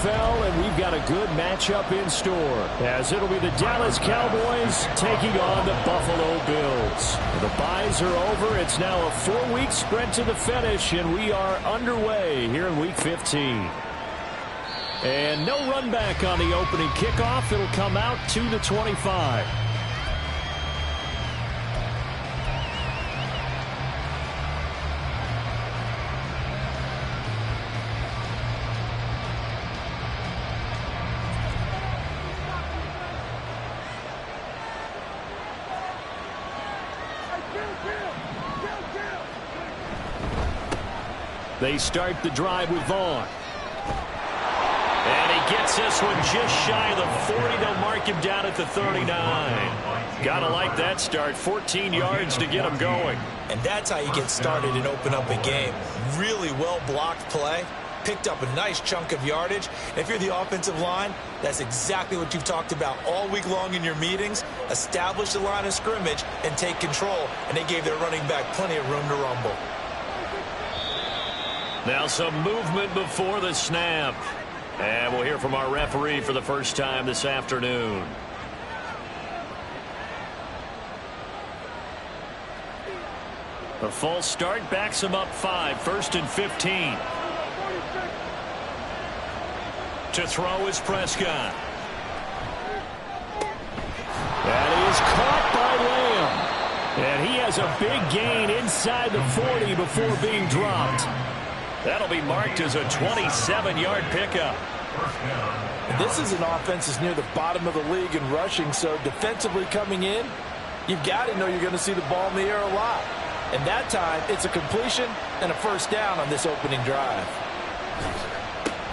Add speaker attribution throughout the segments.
Speaker 1: NFL, and we've got a good matchup in store, as it'll be the Dallas Cowboys taking on the Buffalo Bills. The byes are over. It's now a 4-week sprint to the finish, and we are underway here in Week 15. And no run back on the opening kickoff. It'll come out to the 25. They start the drive with Vaughn. And he gets this one just shy of the 40. They'll mark him down at the 39. Gotta like that start. 14 yards to get him going.
Speaker 2: And that's how you get started and open up a game. Really well-blocked play. Picked up a nice chunk of yardage. And if you're the offensive line, that's exactly what you've talked about all week long in your meetings. Establish the line of scrimmage and take control. And they gave their running back plenty of room to rumble.
Speaker 1: Now some movement before the snap. And we'll hear from our referee for the first time this afternoon. A false start backs him up 5. 1st and 15. To throw is Prescott. That is caught by Lamb. And he has a big gain inside the 40 before being dropped. That'll be marked as a 27-yard pickup.
Speaker 3: This is an offense that's near the bottom of the league in rushing, so defensively coming in, you've got to know you're going to see the ball in the air a lot. And that time, it's a completion and a first down on this opening drive.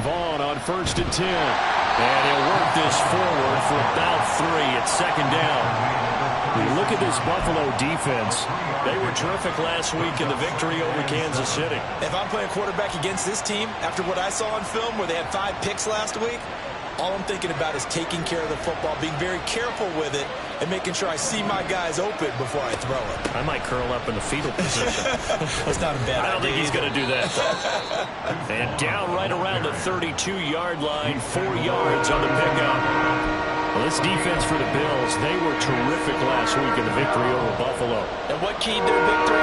Speaker 1: Vaughn on 1st and 10. And he'll work this forward for about 3 at 2nd down. Look at this Buffalo defense. They were terrific last week in the victory over Kansas City.
Speaker 2: If I'm playing quarterback against this team, after what I saw on film where they had 5 picks last week, all I'm thinking about is taking care of the football, being very careful with it, and making sure I see my guys open before I throw it.
Speaker 1: I might curl up in the fetal position.
Speaker 2: That's not a bad idea.
Speaker 1: I don't think he's going to do that, though. And down right around the 32-yard line, 4 yards on the pickup. Well, this defense for the Bills, they were terrific last week in the victory over Buffalo.
Speaker 3: And what keyed their victory?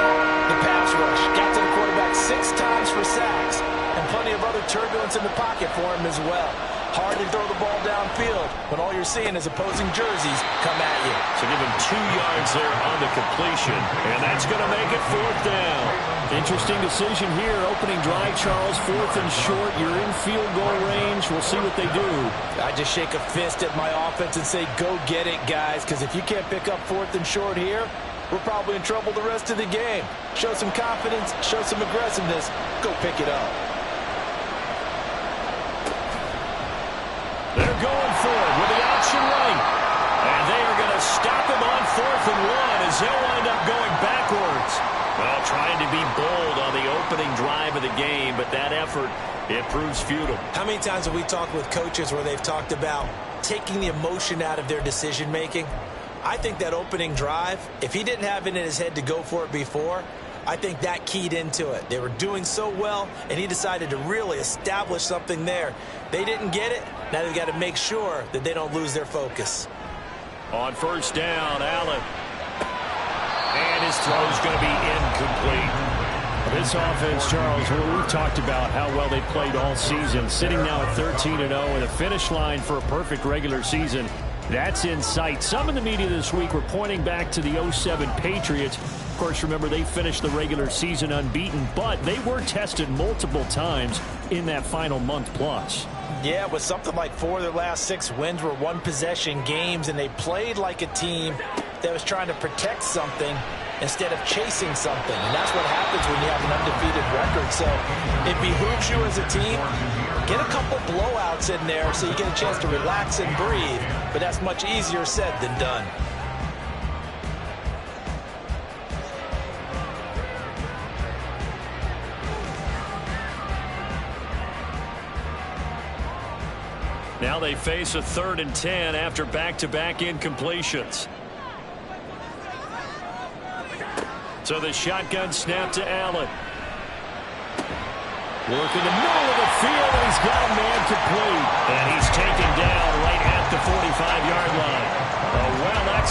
Speaker 3: The pass rush. Got to the quarterback 6 times for sacks, and plenty of other turbulence in the pocket for him as well. Hard to throw the ball downfield when all you're seeing is opposing jerseys come at you.
Speaker 1: So give him 2 yards there on the completion, and that's going to make it 4th down. Interesting decision here. Opening drive, Charles, 4th and short. You're in field goal range. We'll see what they do.
Speaker 3: I just shake a fist at my offense and say, go get it, guys, because if you can't pick up 4th and short here, we're probably in trouble the rest of the game. Show some confidence, show some aggressiveness, go pick it up.
Speaker 1: They're going for it with the option right. And they are going to stop him on 4th and 1 as they'll wind up going backwards. Well, trying to be bold on the opening drive of the game, but that effort, it proves futile.
Speaker 2: How many times have we talked with coaches where they've talked about taking the emotion out of their decision-making? I think that opening drive, if he didn't have it in his head to go for it before, I think that keyed into it. They were doing so well, and he decided to really establish something there. They didn't get it. Now they've got to make sure that they don't lose their focus.
Speaker 1: On 1st down, Allen. And his throw's going to be incomplete. This offense, Charles, well, we've talked about how well they played all season. Sitting now at 13-0 and a finish line for a perfect regular season. That's in sight. Some in the media this week were pointing back to the 07 Patriots. Of course, remember, they finished the regular season unbeaten, but they were tested multiple times in that final month plus.
Speaker 3: Yeah, with something like 4 of their last 6 wins were one-possession games, and they played like a team that was trying to protect something instead of chasing something. And that's what happens when you have an undefeated record. So it behooves you as a team, get a couple blowouts in there so you get a chance to relax and breathe. But that's much easier said than done.
Speaker 1: Now they face a 3rd and 10 after back-to-back incompletions. So the shotgun snap to Allen. Work in the middle of the field, and he's got a man complete.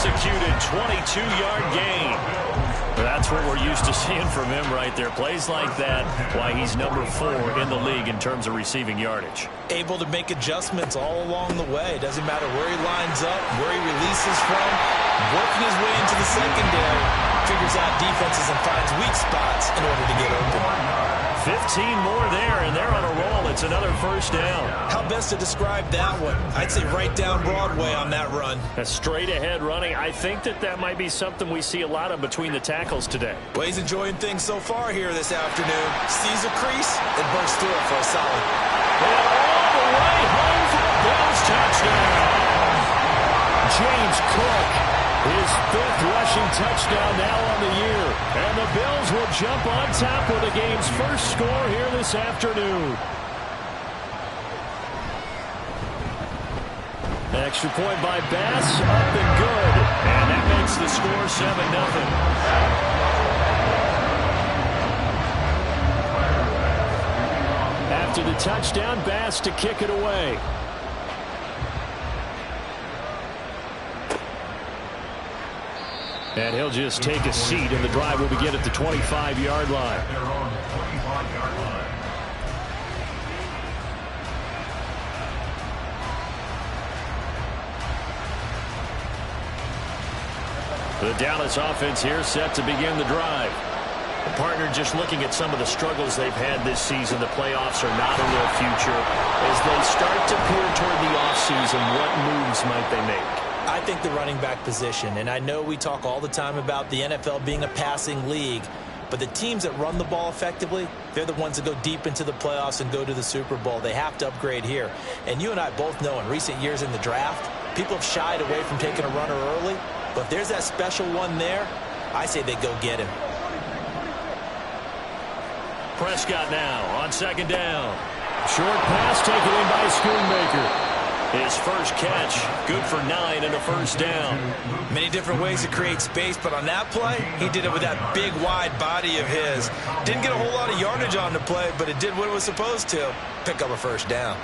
Speaker 1: executed 22-yard gain. That's what we're used to seeing from him right there. Plays like that, why he's number 4 in the league in terms of receiving yardage.
Speaker 2: Able to make adjustments all along the way. Doesn't matter where he lines up, where he releases from, working his way into the secondary, figures out defenses and finds weak spots in order to get open.
Speaker 1: 15 more there, and they're on a roll. It's another first down.
Speaker 2: How best to describe that one? I'd say right down Broadway on that run.
Speaker 1: A straight-ahead running. I think that might be something we see a lot of between the tackles today.
Speaker 2: Well, he's enjoying things so far here this afternoon. Sees a crease and bursts through it for a solid.
Speaker 1: And all the way home for the Bills touchdown. James Cook, his 5th rushing touchdown now on the year. And the Bills will jump on top with the game's first score here this afternoon. Extra point by Bass, up and good. And that makes the score 7-0. After the touchdown, Bass to kick it away. And he'll just take a seat, and the drive will begin at the 25-yard line. The Dallas offense here set to begin the drive. The partner just looking at some of the struggles they've had this season. The playoffs are not in their future. As they start to peer toward the offseason, what moves might they make?
Speaker 2: I think the running back position, and I know we talk all the time about the NFL being a passing league, but the teams that run the ball effectively, they're the ones that go deep into the playoffs and go to the Super Bowl. They have to upgrade here. And you and I both know in recent years in the draft, people have shied away from taking a runner early, but if there's that special one there, I say they go get him.
Speaker 1: Prescott now on second down. Short pass taken in by Schoonmaker. His first catch, good for 9 and a first down.
Speaker 2: Many different ways to create space, but on that play, he did it with that big, wide body of his. Didn't get a whole lot of yardage on the play, but it did what it was supposed to. Pick up a first down.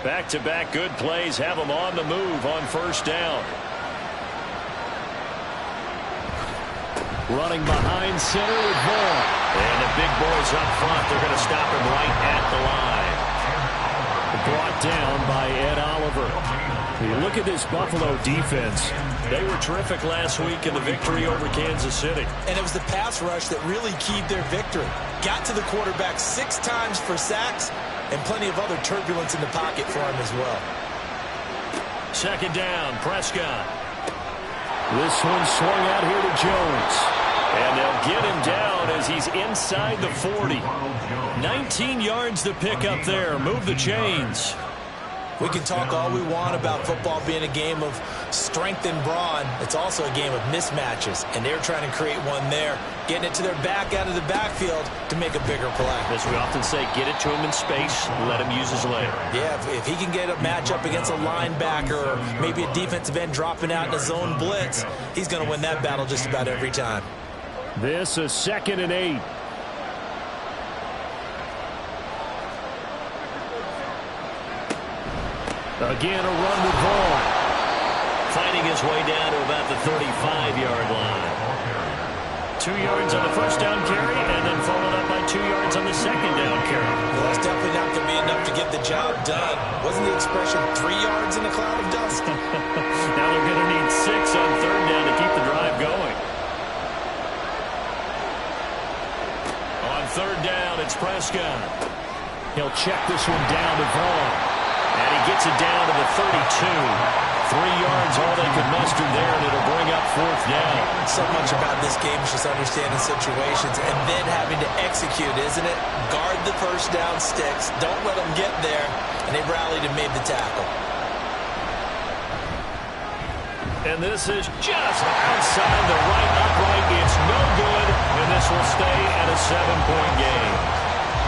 Speaker 1: Back-to-back good plays have him on the move on first down. Running behind center with Vaughn. And the big boys up front, they're going to stop him right at the line. Brought down by Ed Oliver. You look at this Buffalo defense. They were terrific last week in the victory over Kansas City.
Speaker 2: And it was the pass rush that really keyed their victory. Got to the quarterback 6 times for sacks and plenty of other turbulence in the pocket for him as well.
Speaker 1: Second down, Prescott. This one swung out here to Jones. And they'll get him down as he's inside the 40. 19 yards to pick up there. Move the chains.
Speaker 2: We can talk all we want about football being a game of strength and brawn. It's also a game of mismatches, and they're trying to create one there, getting it to their back out of the backfield to make a bigger play.
Speaker 1: As we often say, get it to him in space, let him use his leg.
Speaker 2: Yeah, if he can get a matchup against a linebacker or maybe a defensive end dropping out in a zone blitz, he's going to win that battle just about every time.
Speaker 1: This is 2nd and 8. Again, a run with Vaughn. Finding his way down to about the 35-yard line. 2 yards on the first down carry, and then followed up by 2 yards on the second down carry.
Speaker 2: Well, that's definitely not going to be enough to get the job done. Wasn't the expression 3 yards in a cloud of dust?
Speaker 1: Now they're going to need 6 on third down to keep the drive going. On third down, it's Prescott. He'll check this one down to Vaughn. And he gets it down to the 32. 3 yards, all they could muster there, and it'll bring up 4th down.
Speaker 2: So much about this game is just understanding situations and then having to execute, isn't it? Guard the first down sticks. Don't let them get there. And they rallied and made the tackle.
Speaker 1: And this is just outside the right upright. It's no good, and this will stay at a 7-point game.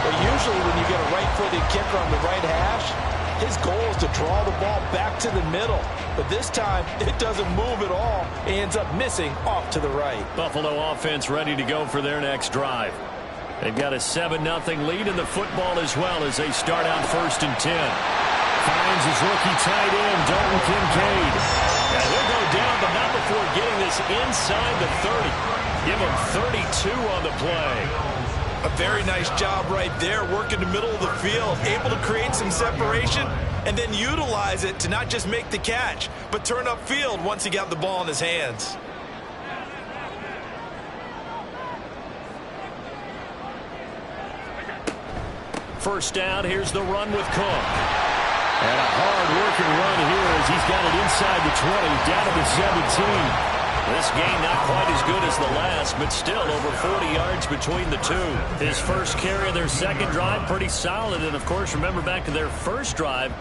Speaker 2: Well, usually when you get a right-footed kicker on the right hash, his goal is to draw the ball back to the middle. But this time, it doesn't move at all. It ends up missing off to the right.
Speaker 1: Buffalo offense ready to go for their next drive. They've got a 7-0 lead in the football as well as they start out 1st and 10. Finds his rookie tight end, Dalton Kincaid. And he'll go down, but not before getting this inside the 30. Give him 32 on the play.
Speaker 3: A very nice job right there, working the middle of the field, able to create some separation and then utilize it to not just make the catch, but turn upfield once he got the ball in his hands.
Speaker 1: First down, here's the run with Cook. And a hard-working run here as he's got it inside the 20, down to the 17. This game not quite as good as the last, but still over 40 yards between the two. His first carry of their second drive, pretty solid. And, of course, remember back to their first drive,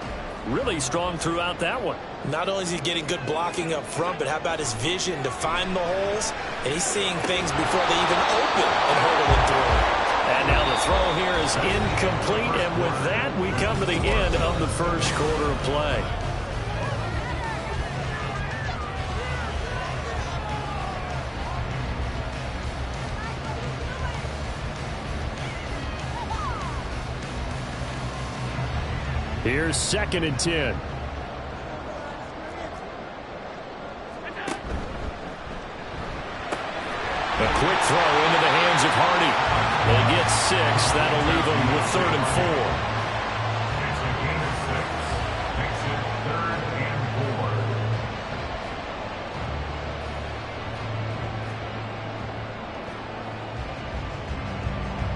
Speaker 1: really strong throughout that one.
Speaker 2: Not only is he getting good blocking up front, but how about his vision to find the holes? And he's seeing things before they even open and hurdling through.
Speaker 1: And now the throw here is incomplete. And with that, we come to the end of the first quarter of play. Here's 2nd and 10. A quick throw into the hands of Hardy. They get 6. That'll leave them with 3rd and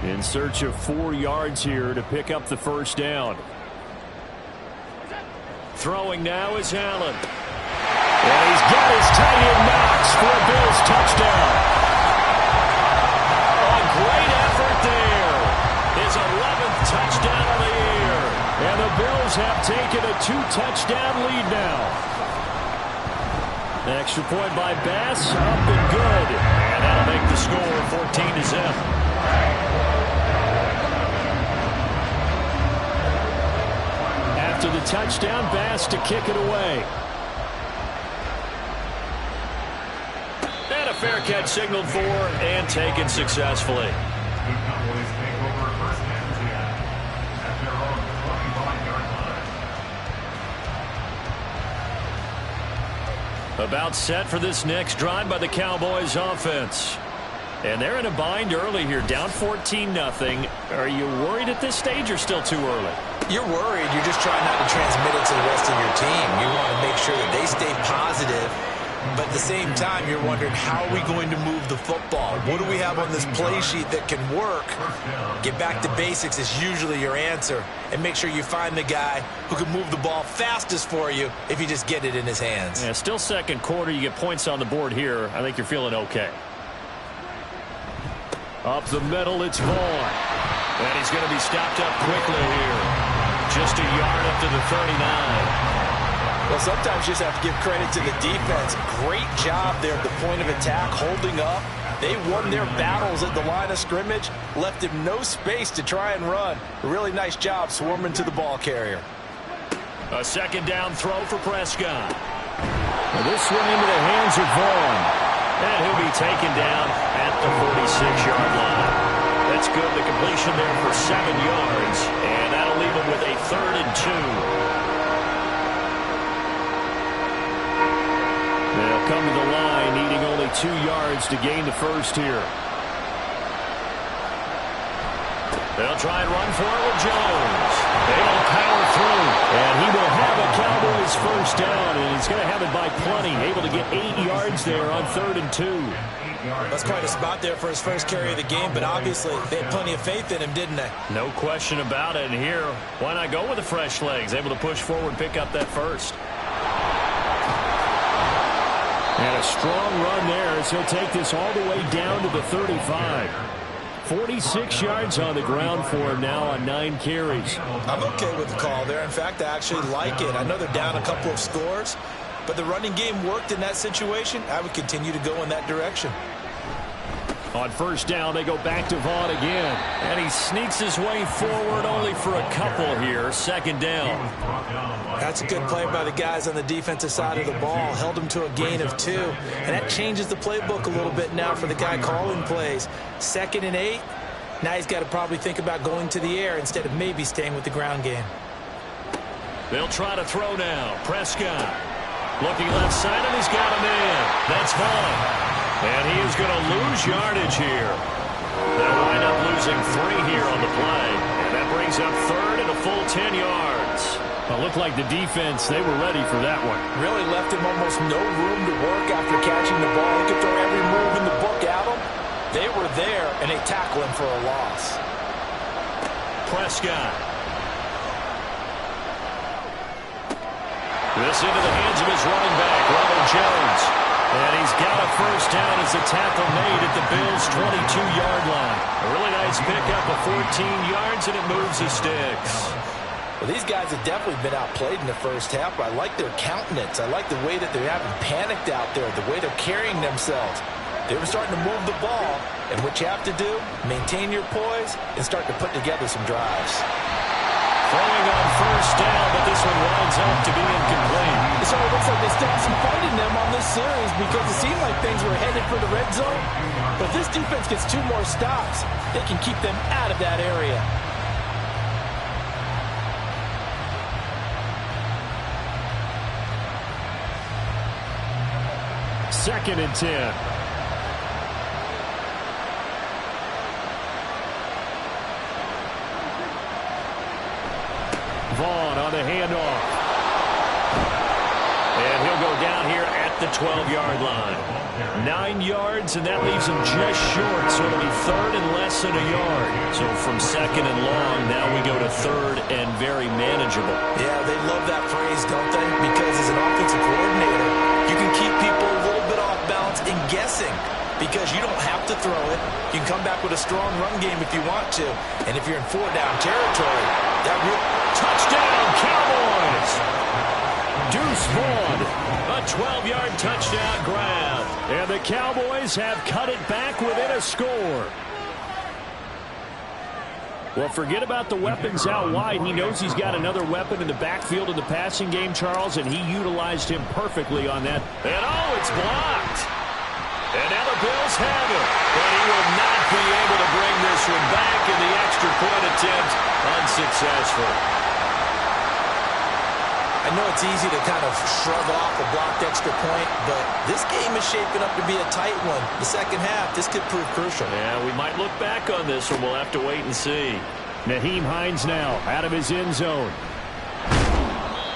Speaker 1: 4. In search of 4 yards here to pick up the first down. Throwing now is Allen. And he's got his tight end Knox for a Bills touchdown. A great effort there. His 11th touchdown of the year. And the Bills have taken a 2-touchdown lead now. An extra point by Bass, up and good. And that'll make the score 14-0. After the touchdown, Bass to kick it away. And a fair catch signaled for and taken successfully. About set for this next drive by the Cowboys offense. And they're in a bind early here, down 14-0. Are you worried at this stage or still too early?
Speaker 2: You're worried. You're just trying not to transmit it to the rest of your team. You want to make sure that they stay positive. But at the same time, you're wondering, how are we going to move the football? What do we have on this play sheet that can work? Get back to basics is usually your answer. And make sure you find the guy who can move the ball fastest for you if you just get it in his hands.
Speaker 1: Yeah, still second quarter. You get points on the board here. I think you're feeling okay. Up the middle, it's Vaughn. And he's going to be stopped up quickly here. Just a yard up to the 39.
Speaker 2: Well, sometimes you just have to give credit to the defense. Great job there at the point of attack, holding up. They won their battles at the line of scrimmage, left him no space to try and run. A really nice job swarming to the ball carrier.
Speaker 1: A second down throw for Prescott. Well, this one into the hands of Vaughn. And he'll be taken down at the 46-yard line. That's good. The completion there for 7 yards. And that'll leave him with a 3rd and 2. They'll come to the line needing only 2 yards to gain the first here. They'll try and run for it with Jones. They'll power through. And he will have a Cowboys first down. And he's going to have it by plenty. Able to get 8 yards there on 3rd and 2.
Speaker 2: That's quite a spot there for his first carry of the game, but obviously they had plenty of faith in him, didn't they?
Speaker 1: No question about it. And here, why not go with the fresh legs? Able to push forward, pick up that first. And a strong run there as he'll take this all the way down to the 35. 46 yards on the ground for him now on 9 carries.
Speaker 2: I'm okay with the call there. In fact, I actually like it. I know they're down a couple of scores, but the running game worked in that situation. I would continue to go in that direction.
Speaker 1: On first down, they go back to Vaughn again. And he sneaks his way forward only for a couple here. 2nd down.
Speaker 2: That's a good play by the guys on the defensive side of the ball. Held him to a gain of 2. And that changes the playbook a little bit now for the guy calling plays. 2nd and 8. Now he's got to probably think about going to the air instead of maybe staying with the ground game.
Speaker 1: They'll try to throw now. Prescott looking left side, and he's got a man. That's Vaughn. And he is going to lose yardage here. They'll wind up losing 3 here on the play. And that brings up third and a full 10 yards. It looked like the defense, they were ready for that one.
Speaker 3: Really left him almost no room to work after catching the ball. He could throw every move in the book at him. They were there, and they tackle him for a loss.
Speaker 1: Prescott. This into the hands of his running back, Ronald Jones. And he's got a first down as the tackle made at the Bills' 22-yard line. A really nice pickup of 14 yards, and it moves the sticks.
Speaker 3: Well, these guys have definitely been outplayed in the first half, but I like their countenance. I like the way that they haven't panicked out there, the way they're carrying themselves. They were starting to move the ball, and what you have to do, maintain your poise and start to put together some drives.
Speaker 1: Throwing on first down, but this one winds up to be incomplete.
Speaker 3: So it looks like they still have some fight in them on this series because it seemed like things were headed for the red zone. But if this defense gets 2 more stops, they can keep them out of that area.
Speaker 1: Second and 10. Vaughn on the handoff. And he'll go down here at the 12-yard line. 9 yards, and that leaves him just short, so it'll be third and less than a yard. So from second and long, now we go to third and very manageable.
Speaker 2: Yeah, they love that phrase, don't they? Because as an offensive coordinator, you can keep people a little bit off balance and guessing because you don't have to throw it. You can come back with a strong run game if you want to. And if you're in 4-down territory, that real
Speaker 1: touchdown, Cowboys! Deuce Vaughn, a 12-yard touchdown grab. And the Cowboys have cut it back within a score. Well, forget about the weapons out wide. He knows he's got another weapon in the backfield of the passing game, Charles, and he utilized him perfectly on that. And oh, it's blocked. And now the Bills have it. But he will not be able to bring this one back, and the extra point attempt unsuccessful.
Speaker 2: I know it's easy to kind of shrug off a blocked extra point, but this game is shaping up to be a tight one. The second half, this could prove crucial.
Speaker 1: Yeah, we might look back on this one. We'll have to wait and see. Nyheim Hines now out of his end zone.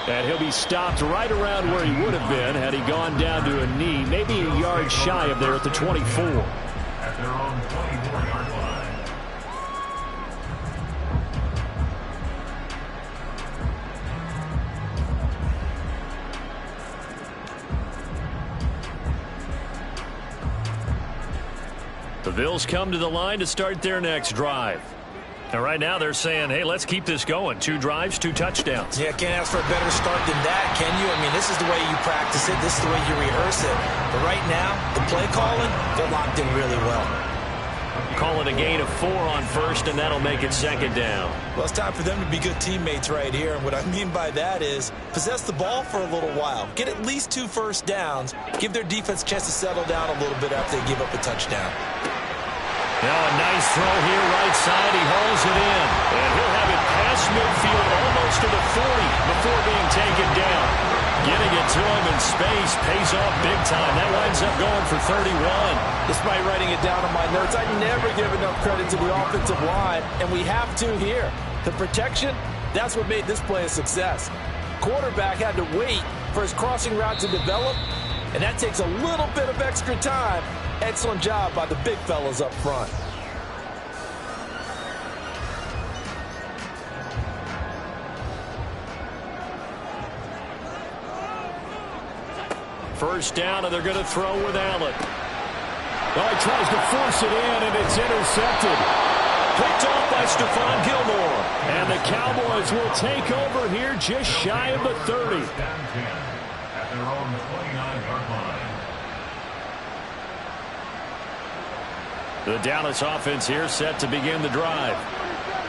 Speaker 1: And he'll be stopped right around where he would have been had he gone down to a knee, maybe a yard shy of there at the 24.
Speaker 4: At their own 24-yard line.
Speaker 1: The Bills come to the line to start their next drive. And right now they're saying, hey, let's keep this going. 2 drives, 2 touchdowns.
Speaker 2: Yeah, can't ask for a better start than that, can you? I mean, this is the way you practice it. This is the way you rehearse it. But right now, the play calling, they're locked in really well.
Speaker 1: Call it a gain of 4 on first, and that'll make it second down.
Speaker 2: Well, it's time for them to be good teammates right here. And what I mean by that is possess the ball for a little while. Get at least 2 first downs. Give their defense a chance to settle down a little bit after they give up a touchdown.
Speaker 1: Now a nice throw here, right side. He hauls it in. And he'll have it past midfield almost to the 40 before being taken down. Getting it to him in space pays off big time. That winds up going for 31.
Speaker 3: Despite writing it down on my notes, I never give enough credit to the offensive line, and we have to here. The protection, that's what made this play a success. Quarterback had to wait for his crossing route to develop, and that takes a little bit of extra time. Excellent job by the big fellas up front.
Speaker 1: First down, and they're going to throw with Allen. Well, he tries to force it in, and it's intercepted. Picked off by Stephon Gilmore. And the Cowboys will take over here just shy of the 30.
Speaker 4: At their own 29-yard line.
Speaker 1: The Dallas offense here set to begin the drive.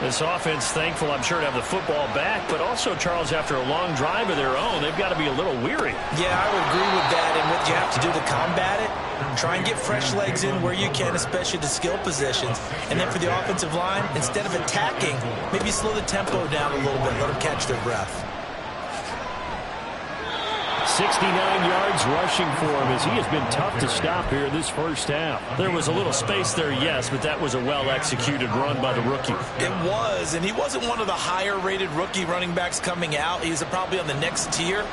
Speaker 1: This offense thankful, I'm sure, to have the football back, but also, Charles, after a long drive of their own, they've got to be a little weary.
Speaker 2: Yeah, I would agree with that, and what you have to do to combat it Try and get fresh legs in where you can, especially the skill positions. And then for the offensive line, instead of attacking, maybe slow the tempo down a little bit. Let them catch their breath.
Speaker 1: 69 yards rushing for him as he has been tough to stop here in this first half. There was a little space there, yes, but that was a well-executed run by the rookie.
Speaker 2: It was, and he wasn't one of the higher-rated rookie running backs coming out. He's probably on the next tier.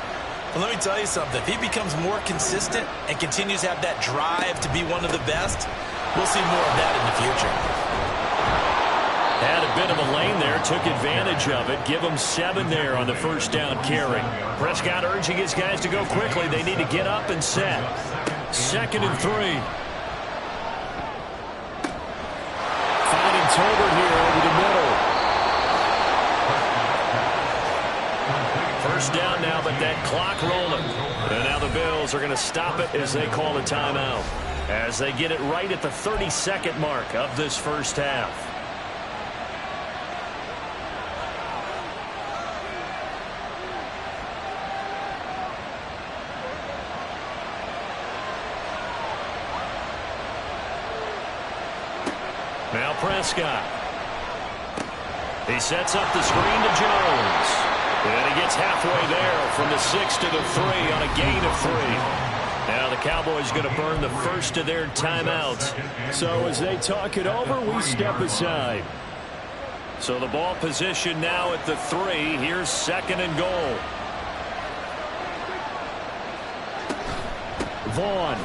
Speaker 2: But let me tell you something. If he becomes more consistent and continues to have that drive to be one of the best, we'll see more of that in the future.
Speaker 1: Had a bit of a lane there, took advantage of it. Give him 7 there on the first down carry. Prescott urging his guys to go quickly. They need to get up and set. 2nd and 3. Finding Tolbert here over the middle. First down now, but that clock rolling. And now the Bills are going to stop it as they call a timeout, as they get it right at the 30-second mark of this first half. Now Prescott. He sets up the screen to Jones. And he gets halfway there from the 6 to the 3 on a gain of 3. Now the Cowboys going to burn the first of their timeouts. So as they talk it over, we step aside. So the ball position now at the 3. Here's 2nd and goal. Vaughn.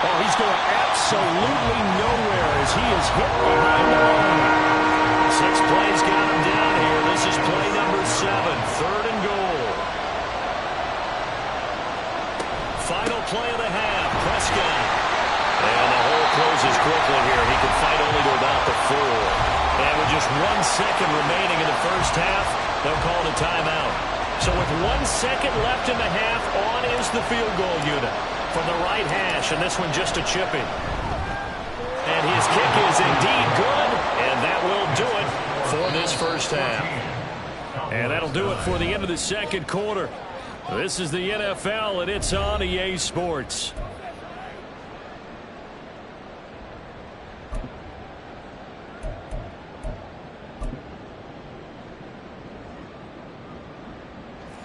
Speaker 1: Oh, he's going absolutely nowhere as he is hit behind the line. 6 plays got him down here. This is play number 7, 3rd and goal. Final play of the half, Prescott. And the hole closes quickly here. He can fight only to about the 4. And with just 1 second remaining in the first half, they'll call it a timeout. So with 1 second left in the half, on is the field goal unit from the right hash, and this one just a chip in. And his kick is indeed good, and that will do it for this first half. And that'll do it for the end of the second quarter. This is the NFL, and it's on EA Sports.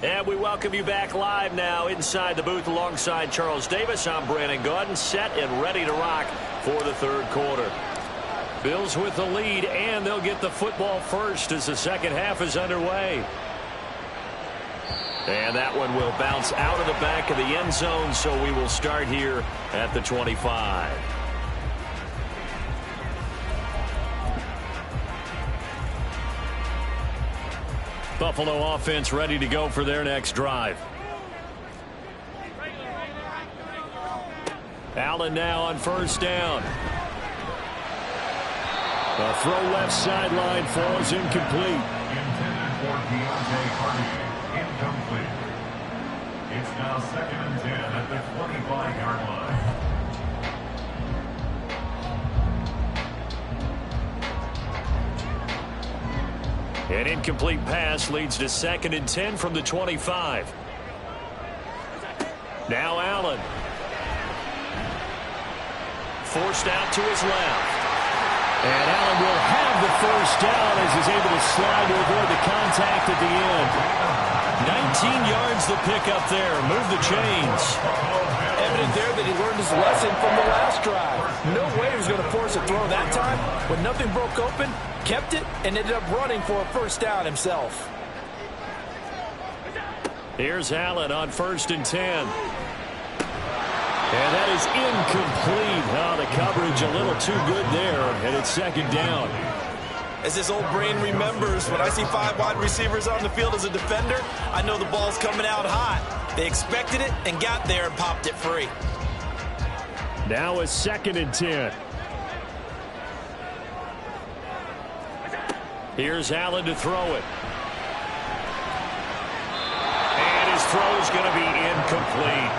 Speaker 1: And we welcome you back live now inside the booth alongside Charles Davis. I'm Brandon Gaudin, set and ready to rock for the third quarter. Bills with the lead, and they'll get the football first as the second half is underway. And that one will bounce out of the back of the end zone, so we will start here at the 25. Buffalo offense ready to go for their next drive. Allen now on first down. The throw left sideline falls incomplete.
Speaker 4: Intended for Deontay Hardy. Incomplete. It's now 2nd and 10 at the 25-yard line.
Speaker 1: An incomplete pass leads to 2nd and 10 from the 25. Now Allen. Forced out to his left. And Allen will have the first down as he's able to slide to avoid the contact at the end. 19 yards the pick up there. Move the chains.
Speaker 3: Evident there that he learned his lesson from the last drive. No way he was going to force a throw that time. When nothing broke open, kept it, and ended up running for a first down himself.
Speaker 1: Here's Allen on 1st and 10. And that is incomplete. Oh, the coverage a little too good there, and it's 2nd down.
Speaker 2: As this old brain remembers, when I see 5 wide receivers on the field as a defender, I know the ball's coming out hot. They expected it and got there and popped it free.
Speaker 1: Now a 2nd and 10. Here's Allen to throw it. And his throw is going to be incomplete.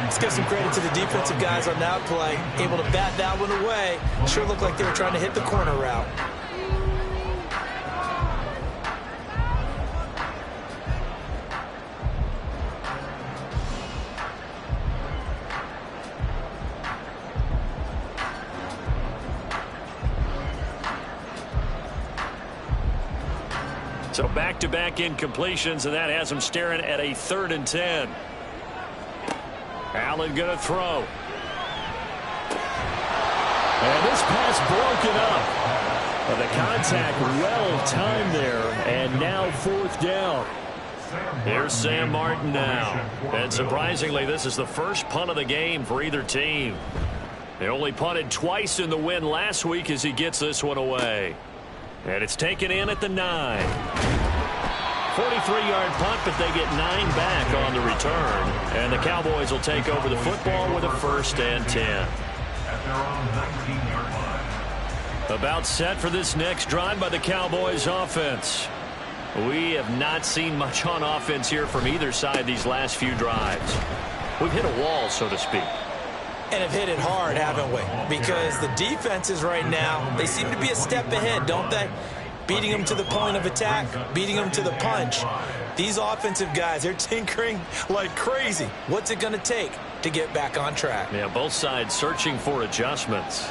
Speaker 2: Let's give some credit to the defensive guys on that play. Able to bat that one away. Sure looked like they were trying to hit the corner route.
Speaker 1: So back-to-back incompletions, and that has him staring at a 3rd and 10. Allen going to throw. And this pass broken up. Well, the contact well-timed there, and now 4th down. Here's Sam Martin now. And surprisingly, this is the first punt of the game for either team. They only punted twice in the win last week as he gets this one away. And it's taken in at the 9. 43-yard punt, but they get 9 back on the return. And the Cowboys will take over the football with a 1st and 10.
Speaker 4: At their own 19-yard line.
Speaker 1: About set for this next drive by the Cowboys offense. We have not seen much on offense here from either side these last few drives. We've hit a wall, so to speak.
Speaker 2: And have hit it hard, haven't we? Because the defenses right now, they seem to be a step ahead, don't they? Beating them to the point of attack, beating them to the punch. These offensive guys, they're tinkering like crazy. What's it going to take to get back on track?
Speaker 1: Yeah, both sides searching for adjustments.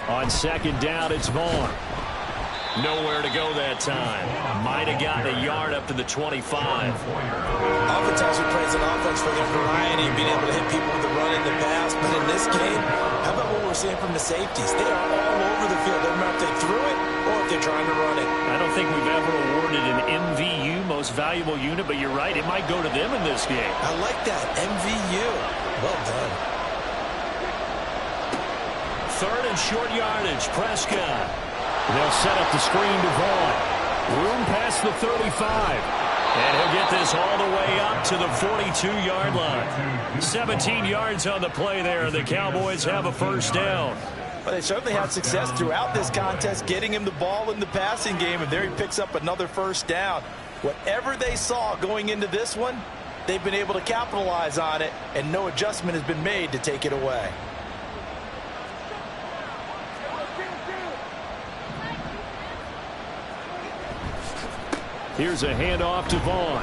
Speaker 1: On 2nd down, it's Vaughn. Nowhere to go that time. Might have gotten a yard up to the 25.
Speaker 2: Oftentimes we praise an offense for their variety and being able to hit people with the run in the pass. But in this game, how about what we're seeing from the safeties? They are all over the field. Doesn't matter if they threw it or if they're trying to run it.
Speaker 1: I don't think we've ever awarded an MVU, most valuable unit, but you're right. It might go to them in this game.
Speaker 2: I like that. MVU. Well done.
Speaker 1: 3rd and short yardage. Prescott. They'll set up the screen to Vaughn. Room past the 35. And he'll get this all the way up to the 42-yard line. 17 yards on the play there, and the Cowboys have a 1st down.
Speaker 3: Well, they certainly had success throughout this contest, getting him the ball in the passing game, and there he picks up another 1st down. Whatever they saw going into this one, they've been able to capitalize on it, and no adjustment has been made to take it away.
Speaker 1: Here's a handoff to Vaughn.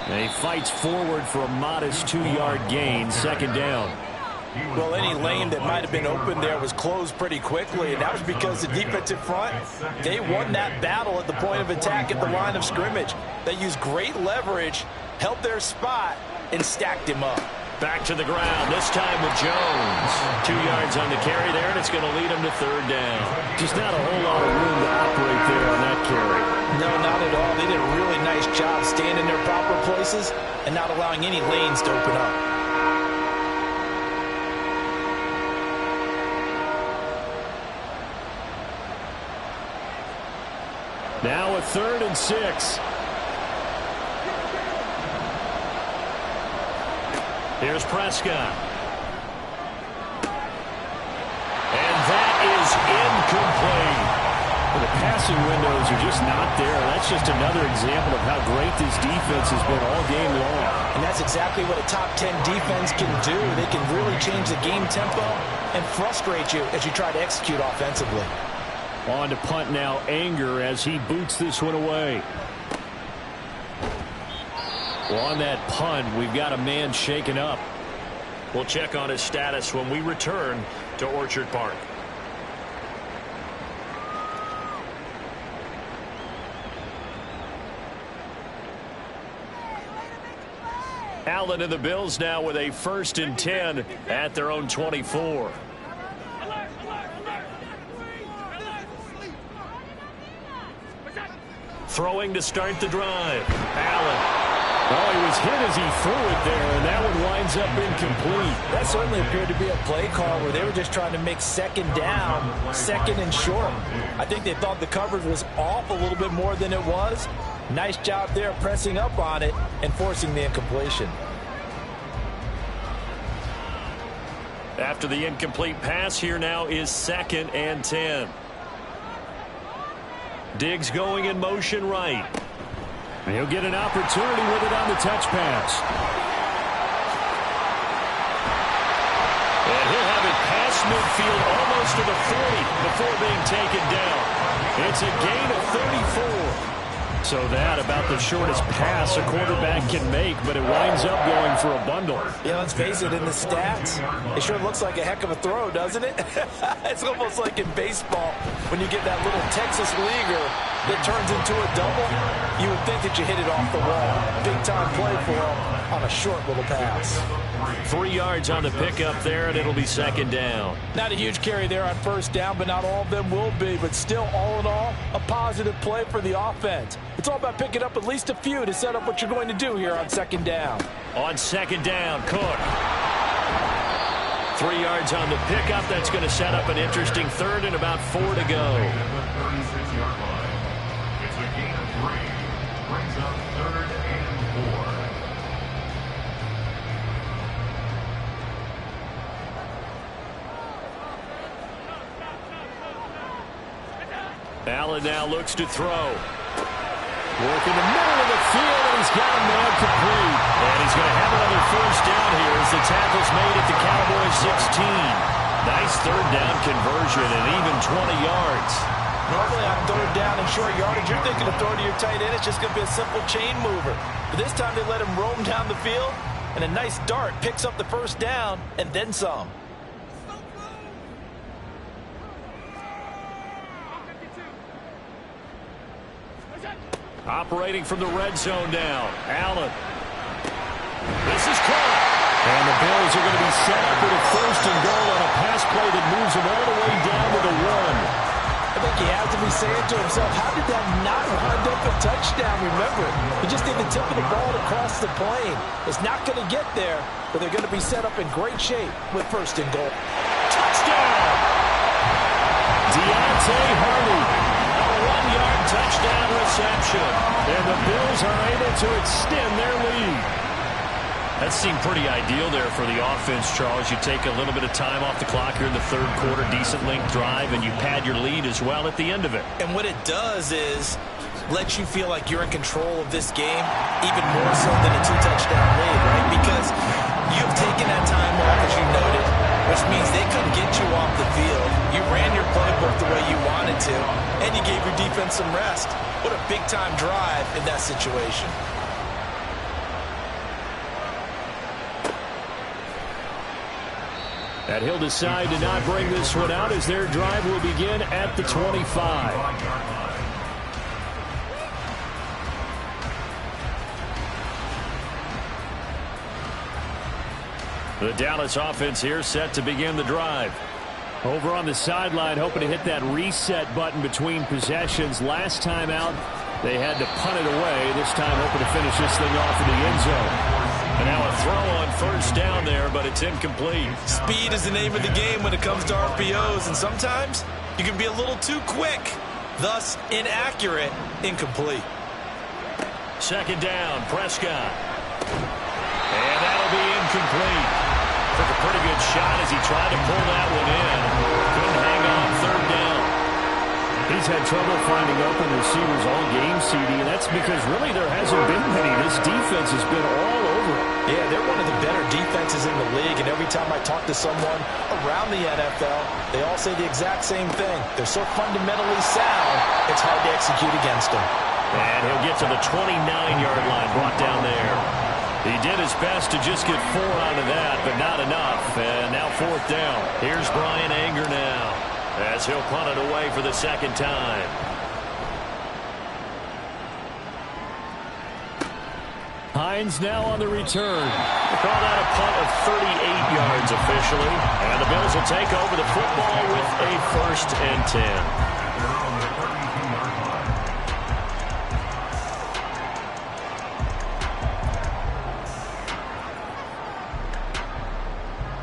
Speaker 1: And he fights forward for a modest 2-yard gain, 2nd down.
Speaker 3: Well, any lane that might have been open there was closed pretty quickly, and that was because the defensive front, they won that battle at the point of attack at the line of scrimmage. They used great leverage, held their spot, and stacked him up.
Speaker 1: Back to the ground, this time with Jones. 2 yards on the carry there, and it's going to lead him to 3rd down. Just not a whole lot of room to operate there on that carry.
Speaker 3: No, not at all. They did a really nice job staying in their proper places and not allowing any lanes to open up.
Speaker 1: Now a 3rd and 6. Here's Prescott. And that is incomplete. Well, the passing windows are just not there. That's just another example of how great this defense has been all game long.
Speaker 2: And that's exactly what a top 10 defense can do. They can really change the game tempo and frustrate you as you try to execute offensively.
Speaker 1: On to punt now, Anger, as he boots this one away. Well, on that punt, we've got a man shaken up. We'll check on his status when we return to Orchard Park. Allen and the Bills now with a 1st and 10 at their own 24. Throwing to start the drive. Allen. Oh, he was hit as he threw it there, and that one winds up incomplete.
Speaker 2: That certainly appeared to be a play call where they were just trying to make 2nd down, 2nd and short. I think they thought the coverage was off a little bit more than it was. Nice job there pressing up on it and forcing the incompletion.
Speaker 1: After the incomplete pass, here now is 2nd and 10. Diggs going in motion right. And he'll get an opportunity with it on the touch pass. And he'll have it past midfield almost to the 40 before being taken down. It's a gain of 34. So that about the shortest pass a quarterback can make, but it winds up going for a bundle.
Speaker 2: Yeah, let's face it, in the stats, it sure looks like a heck of a throw, doesn't it? It's almost like in baseball when you get that little Texas leaguer that turns into a double. You would think that you hit it off the wall. Big time play for him on a short little pass.
Speaker 1: 3 yards on the pickup there, and it'll be second down.
Speaker 2: Not a huge carry there on first down, but not all of them will be. But still, all in all, a positive play for the offense. It's all about picking up at least a few to set up what you're going to do here on second down.
Speaker 1: On second down, Cook. 3 yards on the pickup. That's going to set up an interesting third and about 4 to go.36-yard
Speaker 4: line. It's a gain of 3. Brings up 3rd and 4.
Speaker 1: Allen now looks to throw. Work in the middle of the field, and he's got a man complete. And he's going to have another first down here as the tackle's made at the Cowboys 16. Nice third down conversion and even 20 yards.
Speaker 2: Normally on third down and short yardage, you're thinking of throwing to your tight end. It's just going to be a simple chain mover. But this time they let him roam down the field, and a nice dart picks up the first down and then some.
Speaker 1: Operating from the red zone now. Allen. This is caught. And the Bills are going to be set up with a first and goal on a pass play that moves them all the way down to the 1.
Speaker 2: I think he has to be saying to himself, how did that not wind up a touchdown? Remember, he just did the tip of the ball across the plane. It's not going to get there, but they're going to be set up in great shape with first and goal.
Speaker 1: Touchdown! Deontay Hardy. A 1-yard touchdown reception. And the Bills are able to extend their lead. That seemed pretty ideal there for the offense, Charles. You take a little bit of time off the clock here in the third quarter, decent length drive, and you pad your lead as well at the end of it.
Speaker 2: And what it does is let you feel like you're in control of this game, even more so than a 2-touchdown lead, right? Because you've taken that time off, as you noted, which means they couldn't get you off the field. You ran your playbook the way you wanted to, and you gave your defense some rest. What a big-time drive in that situation.
Speaker 1: And he'll decide to not bring this one out as their drive will begin at the 25. The Dallas offense here set to begin the drive. Over on the sideline, hoping to hit that reset button between possessions. Last time out, they had to punt it away. This time hoping to finish this thing off in the end zone. And now a throw on first down there, but it's incomplete.
Speaker 2: Speed is the name of the game when it comes to RPOs, and sometimes you can be a little too quick, thus inaccurate, incomplete.
Speaker 1: Second down, Prescott. And that'll be incomplete. Took a pretty good shot as he tried to pull that one in. Couldn't hang on third down. He's had trouble finding open receivers all game, CD, and that's because really there hasn't been many. This defense has been all over it.
Speaker 2: Yeah, they're one of the better defenses in the league, and every time I talk to someone around the NFL, they all say the exact same thing. They're so fundamentally sound, it's hard to execute against them.
Speaker 1: And he'll get to the 29-yard line, brought down there. He did his best to just get 4 out of that, but not enough. And now fourth down. Here's Brian Anger now, as he'll punt it away for the second time. Hines now on the return. They call that a punt of 38 yards officially. And the Bills will take over the football with a 1st and 10.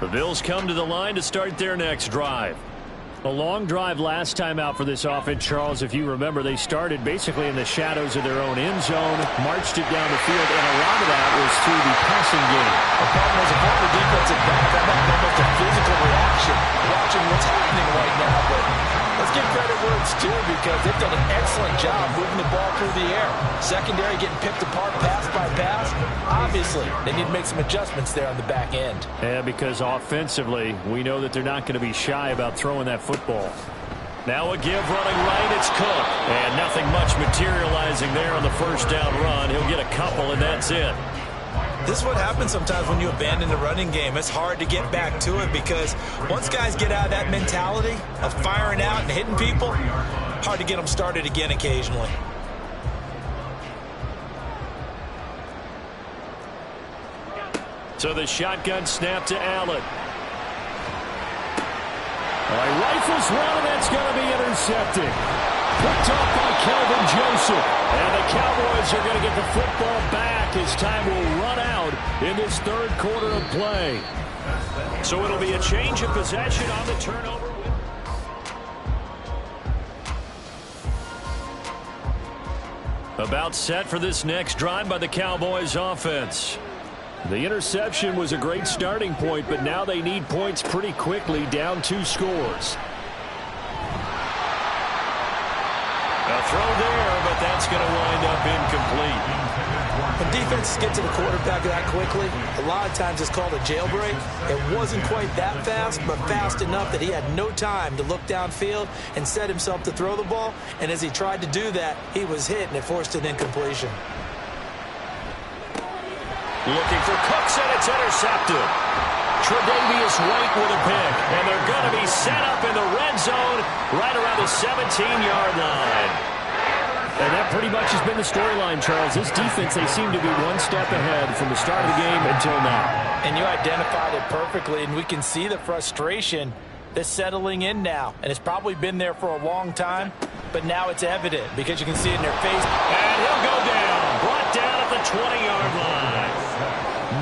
Speaker 1: The Bills come to the line to start their next drive. A long drive last time out for this offense, Charles. If you remember, they started basically in the shadows of their own end zone, marched it down the field, and a lot of that was through the passing game.
Speaker 2: The problem is a former defensive back, that might be almost a physical reaction watching what's happening right now. But let's give credit where it's due because they've done an excellent job moving the ball through the air. Secondary getting picked apart pass by pass. Obviously, they need to make some adjustments there on the back end.
Speaker 1: Yeah, because offensively, we know that they're not going to be shy about throwing that football. Now a give running right, it's Cook. And nothing much materializing there on the first down run. He'll get a couple, and that's it.
Speaker 2: This is what happens sometimes when you abandon the running game. It's hard to get back to it because once guys get out of that mentality of firing out and hitting people, hard to get them started again occasionally.
Speaker 1: So the shotgun snap to Allen. All right, rifles one, and that's going to be intercepted. Picked off by Kelvin Joseph. And the Cowboys are going to get the football back as time will run out in this third quarter of play. So it'll be a change of possession on the turnover. About set for this next drive by the Cowboys offense. The interception was a great starting point, but now they need points pretty quickly, down 2 scores. A throw there, but that's going to wind up incomplete.
Speaker 2: When defenses get to the quarterback that quickly, a lot of times it's called a jailbreak. It wasn't quite that fast, but fast enough that he had no time to look downfield and set himself to throw the ball. And as he tried to do that, he was hit, and it forced an incompletion.
Speaker 1: Looking for Cooks, and it's intercepted. Tre'Davious White with a pick, and they're going to be set up in the red zone right around the 17-yard line. And that pretty much has been the storyline, Charles. This defense, they seem to be one step ahead from the start of the game until now.
Speaker 2: And you identified it perfectly, and we can see the frustration that's settling in now. And it's probably been there for a long time, but now it's evident because you can see it in their face.
Speaker 1: And he'll go down, brought down at the 20-yard line.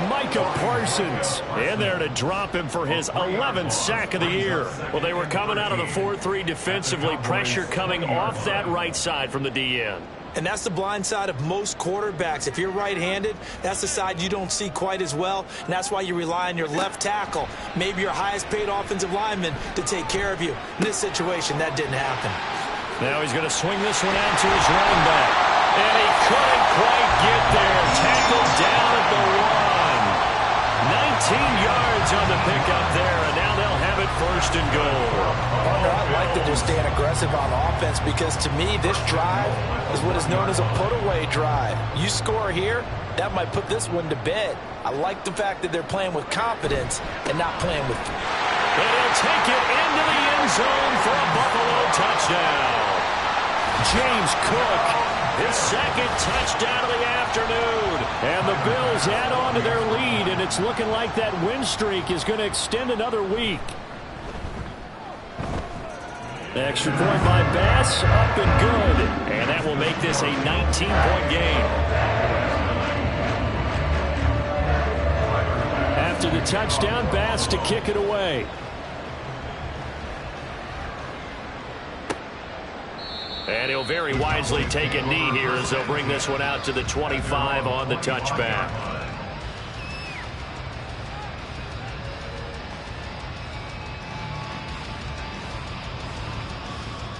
Speaker 1: Micah Parsons in there to drop him for his 11th sack of the year. Well, they were coming out of the 4-3 defensively. Pressure coming off that right side from the DN.
Speaker 2: And that's the blind side of most quarterbacks. If you're right-handed, that's the side you don't see quite as well. And that's why you rely on your left tackle, maybe your highest-paid offensive lineman, to take care of you. In this situation, that didn't happen.
Speaker 1: Now he's going to swing this one out to his running back. And he couldn't quite get there. Tackled down at the 1. 19 yards on the pickup there, and now they'll have it first and goal.
Speaker 2: Partner, I like that they're staying aggressive on offense because, to me, this drive is what is known as a put-away drive. You score here, that might put this one to bed. I like the fact that they're playing with confidence and not playing with...
Speaker 1: And he'll take it into the end zone for a Buffalo touchdown. James Cook, his second touchdown of the afternoon. And the Bills add on to their lead, and it's looking like that win streak is going to extend another week. Extra point by Bass, up and good. And that will make this a 19-point game. After the touchdown, Bass to kick it away. And he'll very wisely take a knee here as they'll bring this one out to the 25 on the touchback.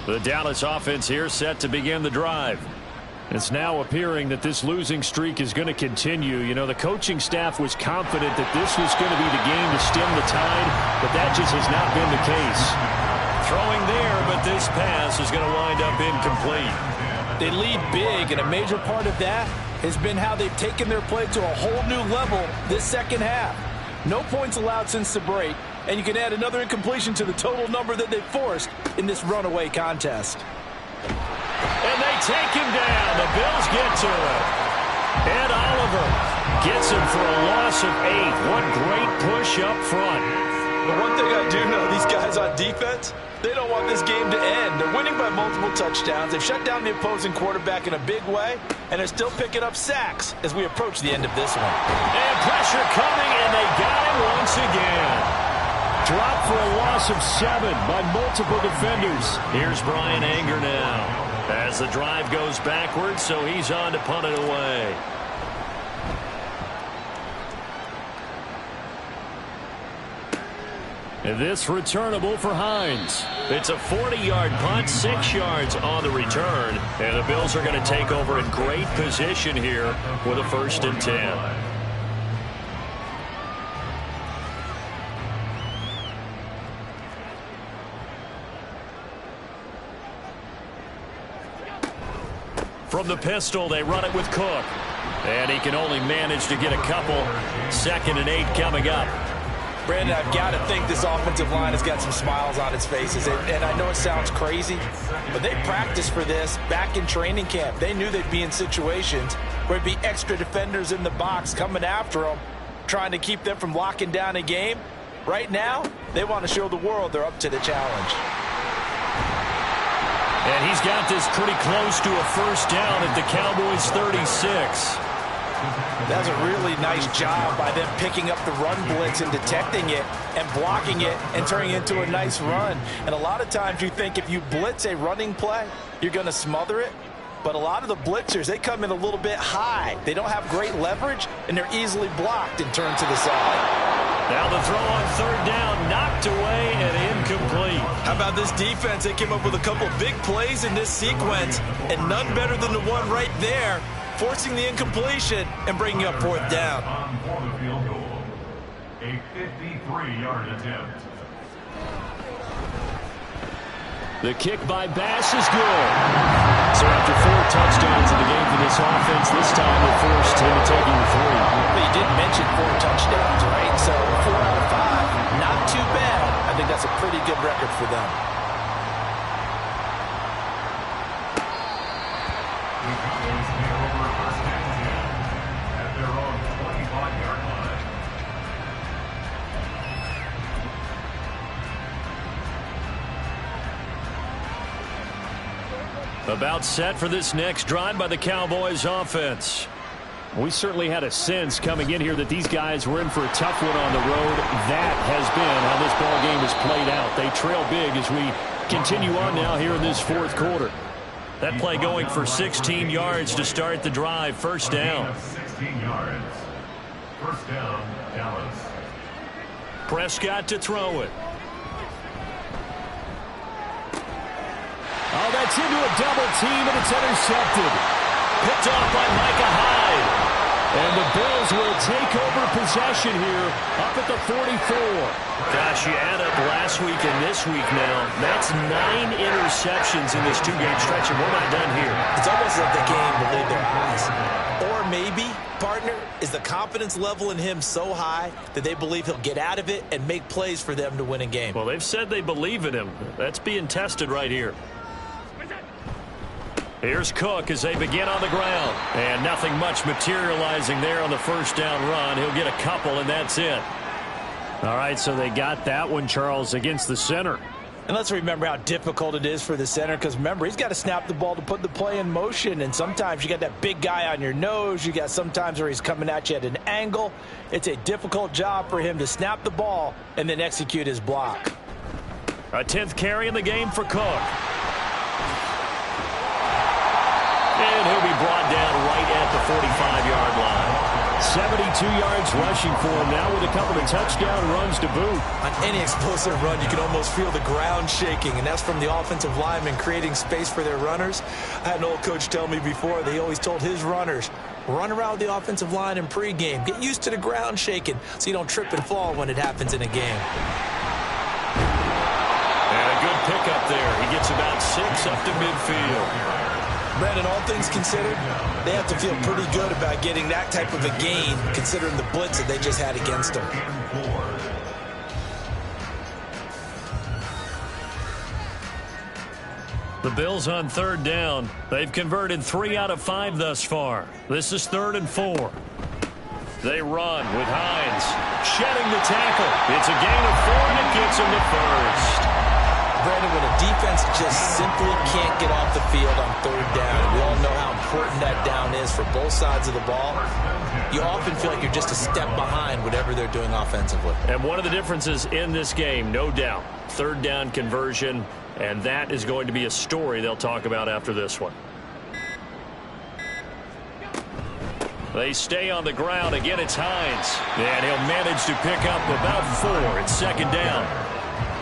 Speaker 1: The Dallas offense here set to begin the drive. It's now appearing that this losing streak is going to continue. You know, the coaching staff was confident that this was going to be the game to stem the tide, but that just has not been the case. Throwing there, but this pass is going to wind up incomplete.
Speaker 2: They lead big, and a major part of that has been how they've taken their play to a whole new level this second half. No points allowed since the break, and you can add another incompletion to the total number that they've forced in this runaway contest.
Speaker 1: And they take him down. The Bills get to him. Ed Oliver gets him for a loss of 8. What great push up front.
Speaker 2: But one thing I do know, these guys on defense, they don't want this game to end. They're winning by multiple touchdowns. They've shut down the opposing quarterback in a big way, and they're still picking up sacks as we approach the end of this one.
Speaker 1: And pressure coming, and they got him once again. Dropped for a loss of 7 by multiple defenders. Here's Brian Anger now as the drive goes backwards, so he's on to punt it away. And this returnable for Hines. It's a 40-yard punt, 6 yards on the return. And the Bills are going to take over in great position here with a 1st and 10. From the pistol, they run it with Cook. And he can only manage to get a couple. 2nd and 8 coming up.
Speaker 3: Brandon, I've got to think this offensive line has got some smiles on its faces. And I know it sounds crazy, but they practiced for this back in training camp. They knew they'd be in situations where there'd be extra defenders in the box coming after them, trying to keep them from locking down a game. Right now, they want to show the world they're up to the challenge.
Speaker 1: And he's got this pretty close to a first down at the Cowboys' 36.
Speaker 3: That's a really nice job by them picking up the run blitz and detecting it and blocking it and turning it into a nice run. And a lot of times you think if you blitz a running play, you're going to smother it. But a lot of the blitzers, they come in a little bit high. They don't have great leverage, and they're easily blocked and turned to the side.
Speaker 1: Now the throw on 3rd down, knocked away and incomplete.
Speaker 2: How about this defense? They came up with a couple big plays in this sequence, and none better than the one right there, forcing the incompletion and bringing up 4th down.
Speaker 4: On for the field goal. A 53-yard attempt.
Speaker 1: The kick by Bass is good. So after 4 touchdowns in the game for this offense, this time they're forced into taking the 3.
Speaker 3: But you did mention 4 touchdowns, right? So 4 out of 5, not too bad. I think that's a pretty good record for them.
Speaker 4: The Cowboys take over 1st and 10 at their own 25-yard line.
Speaker 1: About set for this next drive by the Cowboys offense. We certainly had a sense coming in here that these guys were in for a tough one on the road. That has been how this ball game has played out. They trail big as we continue on now here in this 4th quarter. That play going for 16 yards to start the drive. 1st down.
Speaker 4: 16 yards. 1st down, Dallas.
Speaker 1: Prescott to throw it. Oh, that's into a double team, and it's intercepted. Picked off by Micah Hyde. And the Bills will take over possession here up at the 44. Gosh, you add up last week and this week now. That's 9 interceptions in this 2-game stretch, and we're not done here.
Speaker 2: It's almost like the game will lead their eyes. Or maybe, partner, is the confidence level in him so high that they believe he'll get out of it and make plays for them to win a game.
Speaker 1: Well, they've said they believe in him. That's being tested right here. Here's Cook as they begin on the ground. And nothing much materializing there on the 1st down run. He'll get a couple, and that's it. All right, so they got that one, Charles, against the center.
Speaker 3: And let's remember how difficult it is for the center, because remember, he's got to snap the ball to put the play in motion, and sometimes you got that big guy on your nose. You got sometimes where he's coming at you at an angle. It's a difficult job for him to snap the ball and then execute his block.
Speaker 1: A 10th carry in the game for Cook. And he'll be brought down right at the 45-yard line. 72 yards rushing for him now with a couple of touchdown runs to boot.
Speaker 2: On any explosive run, you can almost feel the ground shaking, and that's from the offensive linemen creating space for their runners. I had an old coach tell me before, they always told his runners, run around the offensive line in pregame. Get used to the ground shaking so you don't trip and fall when it happens in a game.
Speaker 1: And a good pickup there. He gets about 6 up to midfield.
Speaker 2: Brandon, all things considered, they have to feel pretty good about getting that type of a gain, considering the blitz that they just had against them.
Speaker 1: The Bills on 3rd down. They've converted 3 out of 5 thus far. This is 3rd and 4. They run with Hines. Shedding the tackle. It's a gain of 4, and it gets him to 1st.
Speaker 2: Brandon, when a defense just simply can't get off the field on 3rd down, we all know how important that down is for both sides of the ball, you often feel like you're just a step behind whatever they're doing offensively.
Speaker 1: And one of the differences in this game, no doubt, 3rd down conversion, and that is going to be a story they'll talk about after this one. They stay on the ground. Again, it's Hines. And he'll manage to pick up about 4. It's 2nd down.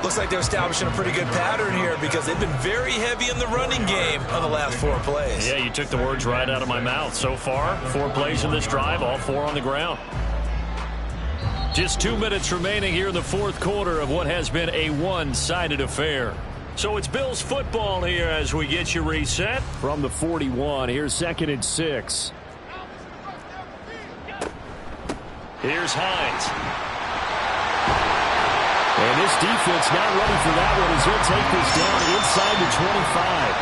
Speaker 2: Looks like they're establishing a pretty good pattern here because they've been very heavy in the running game on the last 4 plays.
Speaker 1: Yeah, you took the words right out of my mouth. So far, 4 plays in this drive, all 4 on the ground. Just 2 minutes remaining here in the 4th quarter of what has been a one-sided affair. So it's Bills football here as we get you reset. From the 41, here's 2nd and 6. Here's Hines. And this defense not ready for that one as he'll take this down inside the 25.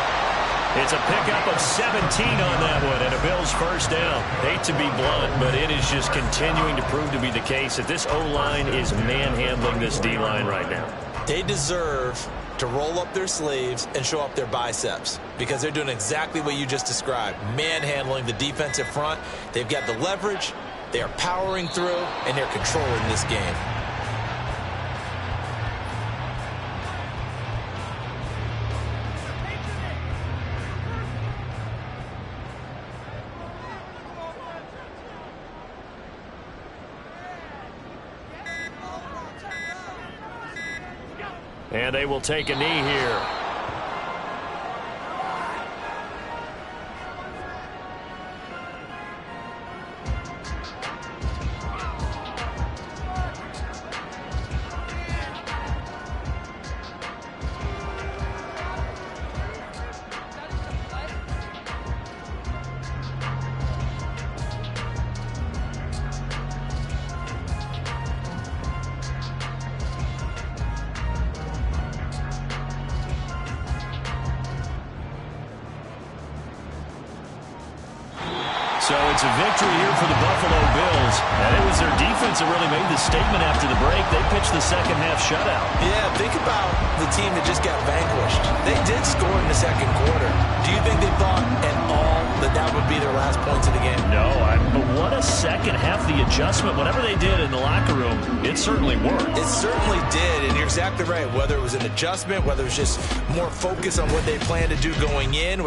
Speaker 1: It's a pickup of 17 on that one and a Bills first down. Hate to be blunt, but it is just continuing to prove to be the case that this O-line is manhandling this D-line right now.
Speaker 2: They deserve to roll up their sleeves and show up their biceps because they're doing exactly what you just described, manhandling the defensive front. They've got the leverage, they are powering through, and they're controlling this game.
Speaker 1: And they will take a knee here. So it's a victory here for the Buffalo Bills. And it was their defense that really made the statement after the break. They pitched the second half shutout.
Speaker 2: Yeah, think about the team that just got vanquished. They did score in the second quarter. Do you think they thought at all that that would be their last points of the game?
Speaker 1: No, but what a second half, the adjustment. Whatever they did in the locker room, it certainly worked.
Speaker 2: It certainly did, and you're exactly right. Whether it was an adjustment, whether it was just more focus on what they planned to do going in,